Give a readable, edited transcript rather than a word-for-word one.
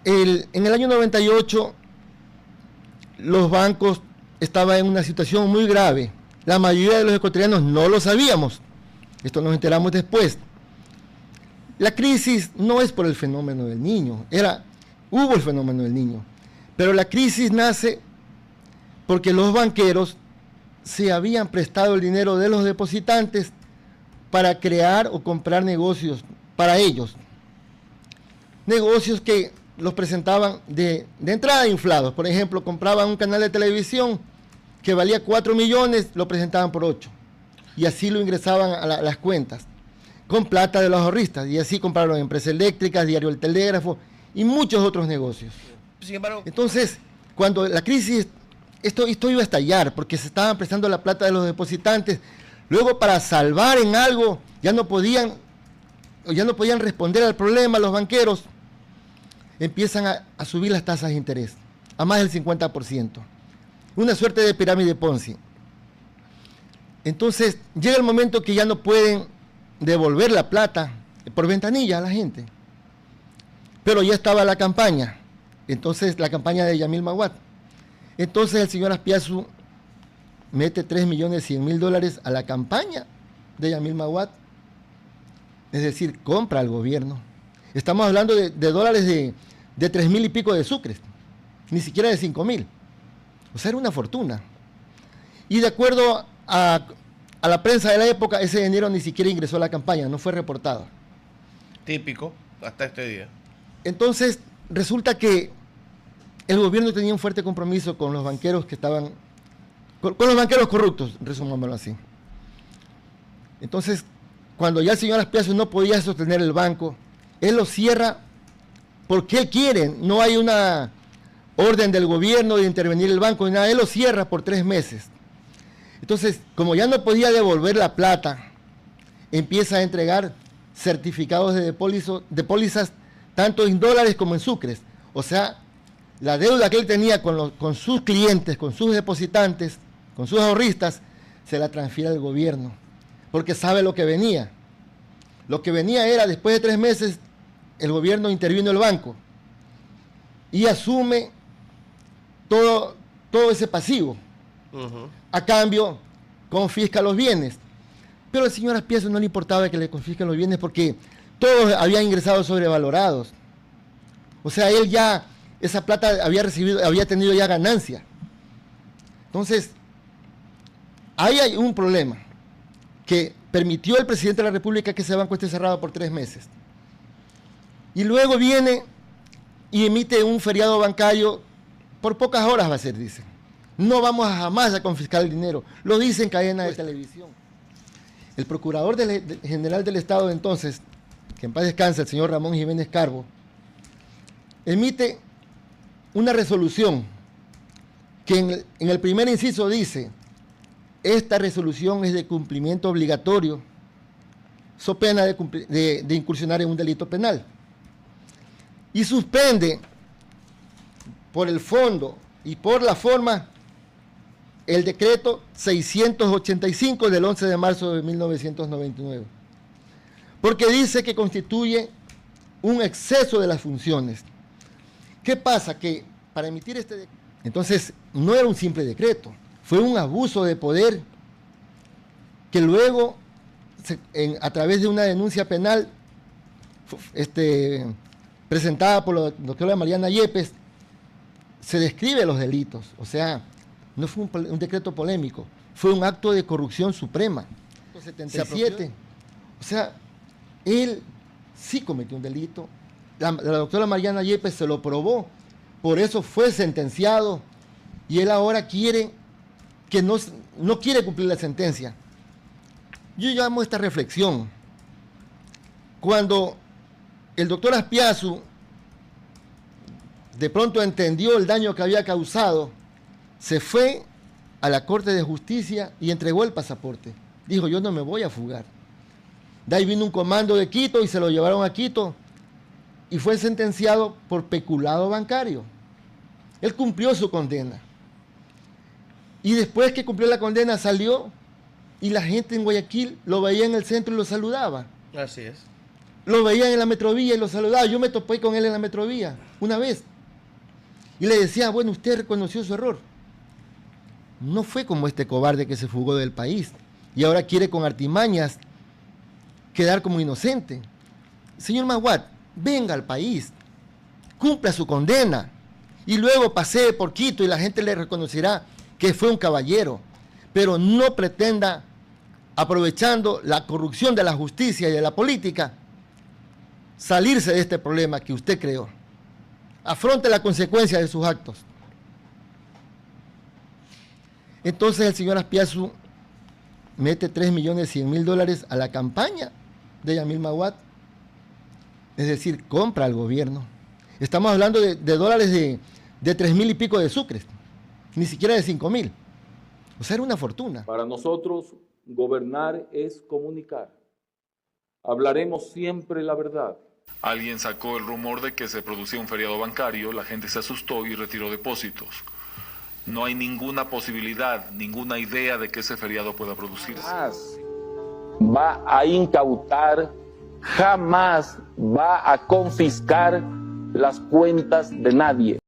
En el año 98, los bancos estaban en una situación muy grave. La mayoría de los ecuatorianos no lo sabíamos. Esto nos enteramos después. La crisis no es por el fenómeno del niño. Hubo el fenómeno del niño. Pero la crisis nace porque los banqueros se habían prestado el dinero de los depositantes para crear o comprar negocios para ellos. Negocios que los presentaban de entrada inflados. Por ejemplo, compraban un canal de televisión que valía 4 millones, lo presentaban por 8. Y así lo ingresaban a las cuentas, con plata de los ahorristas. Y así compraron empresas eléctricas, Diario El Telégrafo y muchos otros negocios. Sin embargo, entonces, cuando la crisis, esto iba a estallar, porque se estaban prestando la plata de los depositantes. Luego, para salvar en algo, ya no podían responder al problema los banqueros. Empiezan a subir las tasas de interés a más del 50%. Una suerte de pirámide Ponzi. Entonces, llega el momento que ya no pueden devolver la plata por ventanilla a la gente. Pero ya estaba la campaña. Entonces, la campaña de Yamil Maguad. Entonces, el señor Azpiazu mete $3.100.000 a la campaña de Yamil Maguad. Es decir, compra al gobierno. Estamos hablando de dólares de 3.000 y pico de sucres, ni siquiera de 5.000. O sea, era una fortuna. Y de acuerdo a la prensa de la época, ese dinero ni siquiera ingresó a la campaña, no fue reportado. Típico, hasta este día. Entonces, resulta que el gobierno tenía un fuerte compromiso con los banqueros que estaban, con los banqueros corruptos, resumámoslo así. Entonces, cuando ya el señor Azpiazu no podía sostener el banco, él lo cierra porque él quiere, no hay una orden del gobierno de intervenir el banco ni nada, él lo cierra por 3 meses. Entonces, como ya no podía devolver la plata, empieza a entregar certificados de pólizas tanto en dólares como en sucres. O sea, la deuda que él tenía con sus clientes, con sus depositantes, con sus ahorristas, se la transfiere al gobierno, porque sabe lo que venía. Lo que venía era, después de 3 meses, el gobierno intervino el banco y asume todo ese pasivo. A cambio, confisca los bienes. Pero al señor Azpiazu no le importaba que le confisquen los bienes porque todos habían ingresado sobrevalorados. O sea, él ya, esa plata había tenido ya ganancia. Entonces, ahí hay un problema que permitió el presidente de la República que ese banco esté cerrado por 3 meses. Y luego viene y emite un feriado bancario por pocas horas, va a ser, dice. No vamos jamás a confiscar el dinero. Lo dice en cadena de televisión. El procurador general del Estado de entonces, que en paz descanse, el señor Ramón Jiménez Carbo, emite una resolución que en el primer inciso dice: esta resolución es de cumplimiento obligatorio, so pena de incursionar en un delito penal. Y suspende por el fondo y por la forma el decreto 685 del 11 de marzo de 1999, porque dice que constituye un exceso de las funciones. ¿Qué pasa? Que para emitir este decreto, entonces no era un simple decreto, fue un abuso de poder que luego, a través de una denuncia penal presentada por la doctora Mariana Yepes, se describe los delitos. O sea, no fue un decreto polémico, fue un acto de corrupción suprema. 77. O sea, él sí cometió un delito. La doctora Mariana Yepes se lo probó, por eso fue sentenciado, y él ahora quiere que no quiere cumplir la sentencia. Yo llamo esta reflexión: cuando el doctor Azpiazu de pronto entendió el daño que había causado, se fue a la Corte de Justicia y entregó el pasaporte. Dijo: yo no me voy a fugar. De ahí vino un comando de Quito y se lo llevaron a Quito y fue sentenciado por peculado bancario. Él cumplió su condena. Y después que cumplió la condena salió y la gente en Guayaquil lo veía en el centro y lo saludaba. Así es. lo veía en la Metrovía y lo saludaba. Yo me topé con él en la Metrovía una vez. Y le decía, bueno, usted reconoció su error. No fue como este cobarde que se fugó del país y ahora quiere con artimañas quedar como inocente. Señor Maguad, venga al país, cumpla su condena y luego pasee por Quito y la gente le reconocerá que fue un caballero, pero no pretenda, aprovechando la corrupción de la justicia y de la política, salirse de este problema que usted creó. Afronte la consecuencia de sus actos. Entonces el señor Azpiazu mete $3.100.000 a la campaña de Yamil Maguad, es decir, compra al gobierno. Estamos hablando de dólares de 3.000 y pico de sucres, ni siquiera de 5.000. O sea, era una fortuna. Para nosotros, gobernar es comunicar. Hablaremos siempre la verdad. Alguien sacó el rumor de que se producía un feriado bancario, la gente se asustó y retiró depósitos. No hay ninguna posibilidad, ninguna idea de que ese feriado pueda producirse. Jamás va a incautar, jamás va a confiscar las cuentas de nadie.